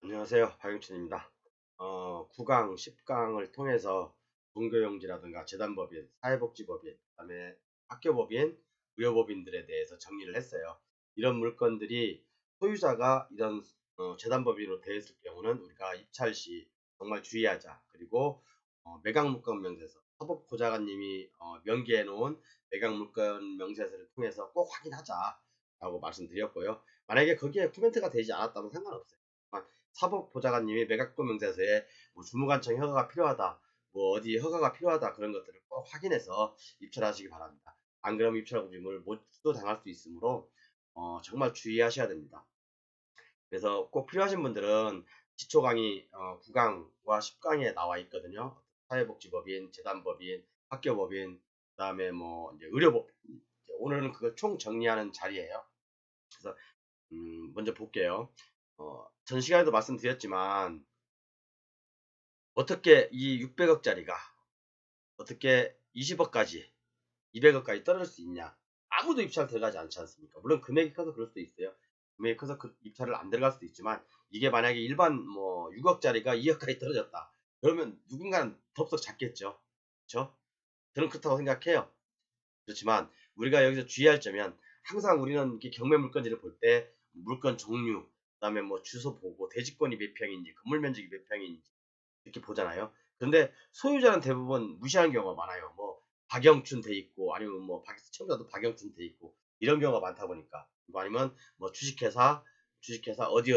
안녕하세요. 박영춘입니다. 9강, 10강을 통해서 종교용지라든가 재단법인, 사회복지법인, 그다음에 학교법인, 의료법인들에 대해서 정리를 했어요. 이런 물건들이 소유자가 이런 재단법인으로 되어 있을 경우는 우리가 입찰 시 정말 주의하자. 그리고 매각물건 명세서, 사법보좌관님이 명기해 놓은 매각물건 명세서를 통해서 꼭 확인하자라고 말씀드렸고요. 만약에 거기에 코멘트가 되지 않았다면 상관없어요. 사법보좌관님이 매각도 명세서에 뭐 주무관청 허가가 필요하다, 뭐 어디 허가가 필요하다 그런 것들을 꼭 확인해서 입찰하시기 바랍니다. 안 그러면 입찰 고짐을 못 당할 수 있으므로 정말 주의하셔야 됩니다. 그래서 꼭 필요하신 분들은 기초 강의 9강과 10강에 나와 있거든요. 사회복지법인, 재단법인, 학교법인, 그다음에 뭐 이제 의료법. 오늘은 그걸 총 정리하는 자리예요. 그래서 먼저 볼게요. 전 시간에도 말씀드렸지만 어떻게 이 600억짜리가 어떻게 20억까지 200억까지 떨어질 수 있냐. 아무도 입찰 들어가지 않지 않습니까? 물론 금액이 커서 그럴 수도 있어요. 금액이 커서 그 입찰을 안 들어갈 수도 있지만 이게 만약에 일반 뭐 6억짜리가 2억까지 떨어졌다. 그러면 누군가는 덥석 잡겠죠. 그렇죠? 저는 그렇다고 생각해요. 그렇지만 우리가 여기서 주의할 점은 항상 우리는 이렇게 경매 물건지를 볼 때 물건 종류, 그다음에 뭐 주소 보고 대지권이 몇 평인지, 건물 면적이 몇 평인지 이렇게 보잖아요. 그런데 소유자는 대부분 무시하는 경우가 많아요. 뭐 박영춘 돼 있고 아니면 뭐 시청자도 박영춘 돼 있고 이런 경우가 많다 보니까 아니면 뭐 주식회사 어디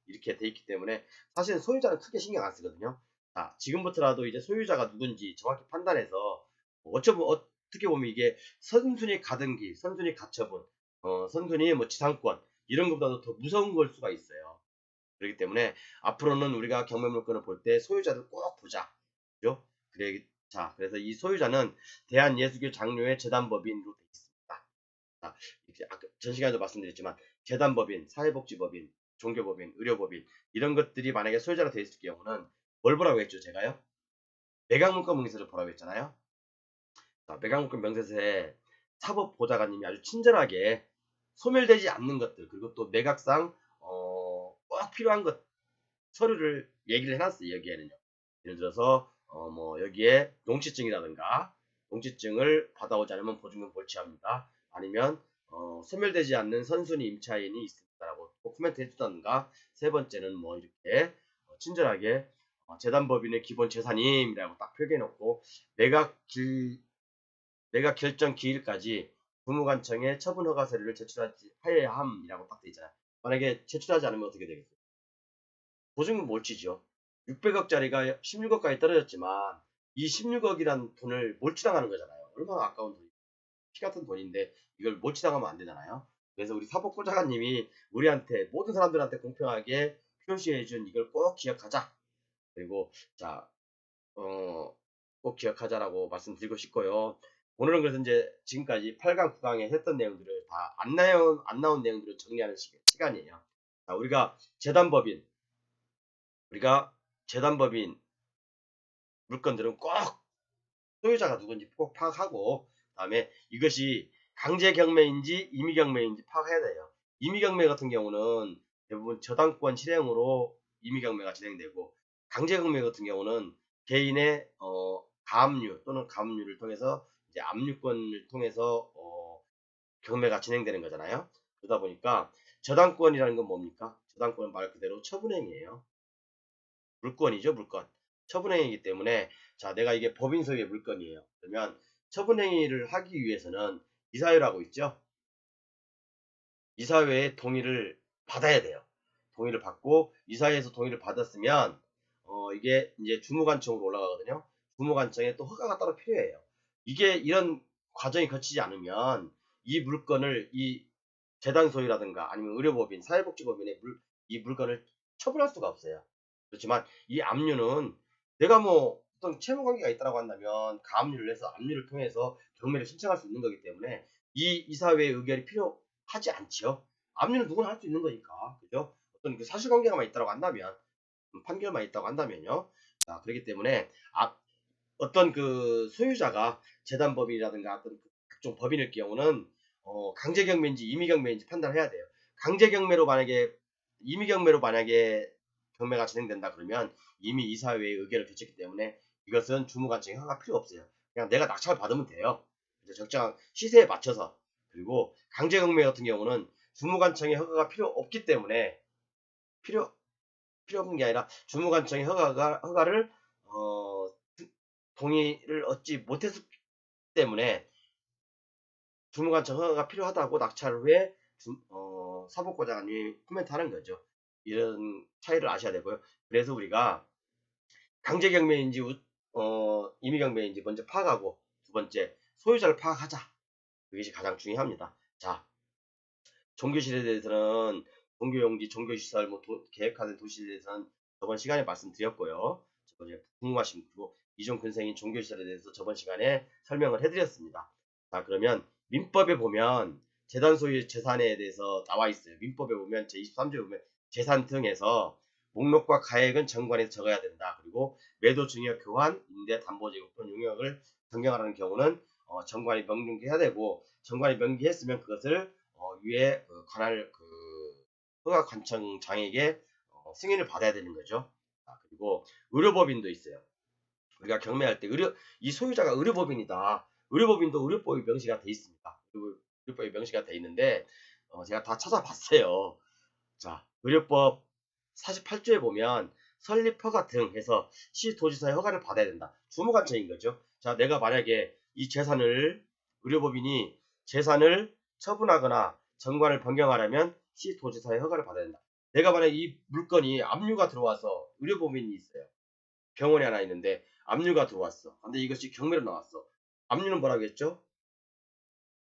이렇게 돼 있기 때문에 사실 소유자는 크게 신경 안 쓰거든요. 자, 지금부터라도 이제 소유자가 누군지 정확히 판단해서 어떻게 보면 이게 선순위 가등기, 선순위 가처분, 선순위 뭐 지상권 이런 것보다도 더 무서운 걸 수가 있어요. 그렇기 때문에 앞으로는 우리가 경매 물건을 볼 때 소유자를 꼭 보자. 그죠? 그래, 자, 그래서 이 소유자는 대한예수교 장로회 재단법인으로 되어 있습니다. 자, 이렇게 아까 전 시간에도 말씀드렸지만 재단법인, 사회복지법인, 종교법인, 의료법인 이런 것들이 만약에 소유자가 되어 있을 경우는 뭘 보라고 했죠, 제가요? 매각물건 명세서를 보라고 했잖아요. 자, 매각물건 명세서에 사법보좌관님이 아주 친절하게 소멸되지 않는 것들 그리고 또 매각상 꼭 필요한 것 서류를 얘기를 해놨어요. 여기에는요. 예를 들어서 뭐 여기에 농취증이라든가 농취증을 받아오지 않으면 보증금 볼취합니다. 아니면 소멸되지 않는 선순위 임차인이 있습니다라고 코멘트 해주던가 세 번째는 뭐 이렇게 친절하게 재단법인의 기본 재산임이라고 딱 표기해놓고 매각 매각 결정 기일까지 부무관청에 처분 허가 서류를 제출하여야 함이라고 딱 돼 있잖아요. 만약에 제출하지 않으면 어떻게 되겠어요? 보증금 몰치죠. 600억짜리가 16억까지 떨어졌지만 이 16억이란 돈을 몰치당하는 거잖아요. 얼마나 아까운 돈이 피 같은 돈인데 이걸 몰치당하면 안 되잖아요. 그래서 우리 사법부장관님이 우리한테 모든 사람들한테 공평하게 표시해준 이걸 꼭 기억하자. 그리고 자, 꼭 기억하자라고 말씀드리고 싶고요. 오늘은 그래서 이제 지금까지 8강, 9강에 했던 내용들을 다 안 나온 내용들을 정리하는 시간이에요. 자, 우리가 재단법인 물건들은 꼭 소유자가 누군지 꼭 파악하고 그다음에 이것이 강제경매인지 임의경매인지 파악해야 돼요. 임의경매 같은 경우는 대부분 저당권 실행으로 임의경매가 진행되고 강제경매 같은 경우는 개인의 가압류 또는 가압류를 통해서 이제 압류권을 통해서 경매가 진행되는 거잖아요. 그러다 보니까 저당권이라는 건 뭡니까? 저당권은 말 그대로 처분행위예요. 물건이죠, 물건. 처분행위이기 때문에 자, 내가 이게 법인 소유의 물건이에요. 그러면 처분행위를 하기 위해서는 이사회라고 있죠. 이사회의 동의를 받아야 돼요. 동의를 받고 이사회에서 동의를 받았으면 이게 이제 주무관청으로 올라가거든요. 주무관청에 또 허가가 따로 필요해요. 이게 이런 과정이 거치지 않으면 이 물건을 이 재단 소유라든가 아니면 의료법인, 사회복지법인의 이 물건을 처분할 수가 없어요. 그렇지만 이 압류는 내가 뭐 어떤 채무 관계가 있다고 한다면 가압류를 해서 압류를 통해서 경매를 신청할 수 있는 거기 때문에 이 이사회의 의결이 필요하지 않지요. 압류는 누구나 할 수 있는 거니까. 그죠? 어떤 그 사실관계가만 있다고 한다면 판결만 있다고 한다면요. 자, 그렇기 때문에 어떤 그 소유자가 재단법인이라든가 어떤 그 각종 법인일 경우는 강제경매인지 임의경매인지 판단을 해야 돼요. 강제경매로 만약에 임의경매로 만약에 경매가 진행된다 그러면 이미 이사회의 의결을 거쳤기 때문에 이것은 주무관청의 허가가 필요 없어요. 그냥 내가 낙찰 받으면 돼요. 적정한 시세에 맞춰서. 그리고 강제경매 같은 경우는 주무관청의 허가가 필요 없기 때문에 필요 없는 게 아니라 주무관청의 허가를 동의를 얻지 못했기 때문에 주무관청 허가가 필요하다고 낙찰 후에 사법고자관이 코멘트하는 거죠. 이런 차이를 아셔야 되고요. 그래서 우리가 강제경매인지 임의경매인지 먼저 파악하고 두 번째 소유자를 파악하자. 그것이 가장 중요합니다. 자, 종교실에 대해서는 종교용지, 종교시설, 계획하는 도시에 대해서는 저번 시간에 말씀드렸고요. 저번에 궁금하신 그리고 이종 근생인 종교시설에 대해서 저번 시간에 설명을 해드렸습니다. 자, 그러면 민법에 보면 재단 소유 재산에 대해서 나와 있어요. 민법에 보면 제23조에 보면 재산 등에서 목록과 가액은 정관에서 적어야 된다. 그리고 매도, 증여, 교환, 임대, 담보, 제공 또는 용역을 변경하라는 경우는 정관이 명기해야 되고 정관이 명기했으면 그것을 위에 관할 허가관청장에게 승인을 받아야 되는 거죠. 그리고 의료법인도 있어요. 우리가 경매할 때 이 소유자가 의료법인이다. 의료법인도 의료법이 명시가 돼 있습니다. 그리고 의료법이 명시가 돼 있는데 제가 다 찾아봤어요. 자, 의료법 48조에 보면 설립허가 등 해서 시도지사의 허가를 받아야 된다. 주무관청인 거죠. 자, 내가 만약에 이 의료법인이 재산을 처분하거나 정관을 변경하려면 시도지사의 허가를 받아야 된다. 내가 만약에 이 물건이 압류가 들어와서 의료법인이 있어요. 병원에 하나 있는데 압류가 들어왔어. 근데 이것이 경매로 나왔어. 압류는 뭐라고 했죠?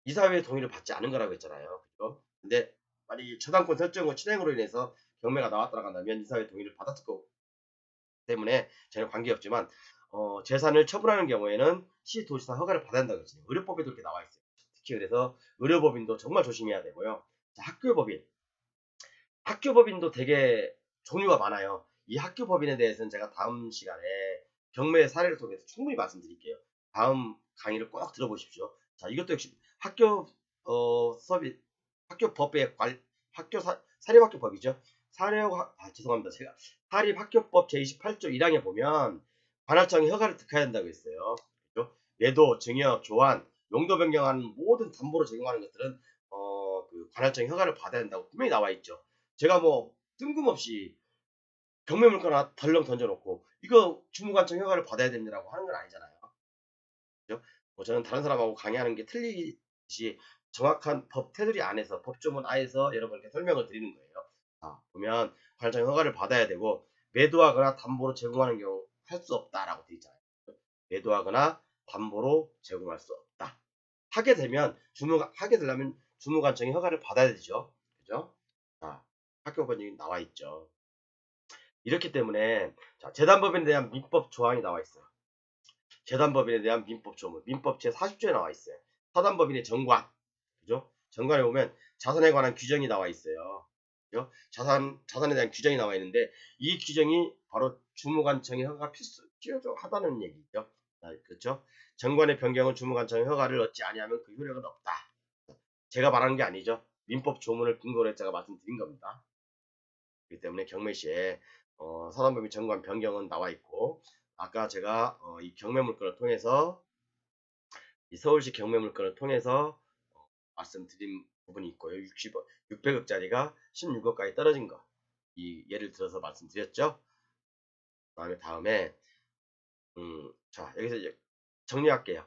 이사회의 동의를 받지 않은 거라고 했잖아요. 그죠? 근데 만약에 저당권 설정 후 진행으로 인해서 경매가 나왔다고 한다면 이사회 동의를 받았을 거고 때문에 전혀 관계없지만 재산을 처분하는 경우에는 시도지사 허가를 받아야 한다고 했잖아요. 의료법에도 이렇게 나와 있어요. 특히 그래서 의료법인도 정말 조심해야 되고요. 자, 학교법인도 되게 종류가 많아요. 이 학교법인에 대해서는 제가 다음 시간에 경매 사례를 통해서 충분히 말씀드릴게요. 다음 강의를 꼭 들어보십시오. 자, 이것도 역시 학교법의 사립학교법이죠. 죄송합니다. 제가 사립학교법 제28조 1항에 보면 관할청이 허가를 득해야 된다고 했어요. 그렇죠? 매도, 증여, 교환, 용도 변경하는 모든 담보로 제공하는 것들은 관할청이 허가를 받아야 된다고 분명히 나와 있죠. 제가 뭐 뜬금없이 경매물건 하나 덜렁 던져놓고 이거 주무관청 허가를 받아야 됩니다라고 하는 건 아니잖아요. 그죠? 저는 다른 사람하고 강의하는 게 틀리듯이 정확한 법 테두리 안에서 법조문 하에서 여러분께 설명을 드리는 거예요. 자, 보면 관할청 허가를 받아야 되고 매도하거나 담보로 제공하는 경우 할 수 없다라고 되어 있잖아요. 매도하거나 담보로 제공할 수 없다. 하게 되면 하게 되려면 주무관청이 허가를 받아야 되죠. 그죠? 자, 학교법이 나와 있죠. 이렇기 때문에 재단법인에 대한 민법 조항이 나와 있어요. 재단법인에 대한 민법 조문, 민법 제40조에 나와 있어요. 사단법인의 정관, 그죠? 정관에 보면 자산에 관한 규정이 나와 있어요. 그죠? 자산에 대한 규정이 나와 있는데 이 규정이 바로 주무관청의 허가가 필요하다는 얘기죠. 그렇죠? 정관의 변경은 주무관청의 허가를 얻지 아니하면 그 효력은 없다. 제가 말하는 게 아니죠. 민법 조문을 근거로 해서 제가 말씀드린 겁니다. 그렇기 때문에 경매시에 사단법인 정관 변경은 나와 있고 아까 제가 이 경매물건을 통해서 이 서울시 경매물건을 통해서 말씀드린 부분이 있고요. 600억짜리가 16억까지 떨어진 거. 이 예를 들어서 말씀드렸죠. 다음에 자, 여기서 이제 정리할게요.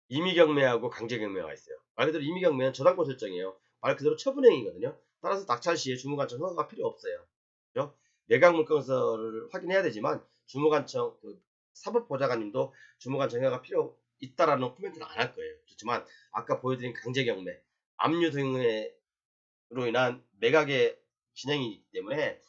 임의경매하고 강제경매가 있어요. 말 그대로 임의경매는 저당권 설정이에요. 말 그대로 처분행위거든요. 따라서 낙찰 시에 주무관청 허가가 필요 없어요. 그죠? 매각 물건서를 확인해야 되지만 주무관청 사법보좌관님도 주무관청 허가가 필요 있다라는 코멘트는 안 할 거예요. 그렇지만 아까 보여드린 강제경매, 압류 등으로 인한 매각의 진행이기 때문에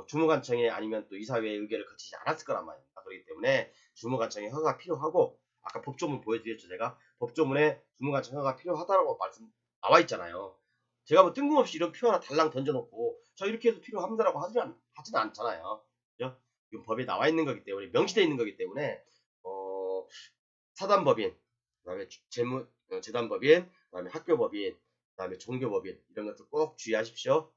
주무관청에 아니면 또 이사회의 의결을 거치지 않았을 거란 말입니다. 그렇기 때문에 주무관청의 허가가 필요하고 아까 법조문 보여드렸죠. 제가 법조문에 주무관청 허가가 필요하다고 말씀 나와 있잖아요. 제가 뭐 뜬금없이 이런 표 하나 달랑 던져놓고 저 이렇게 해서 필요합니다라고 하지는 않잖아요. 그죠? 이건 법에 나와 있는 거기 때문에 명시되어 있는 거기 때문에 사단법인, 그다음에 재단법인, 그다음에 학교법인, 그다음에 종교법인 이런 것들 꼭 주의하십시오.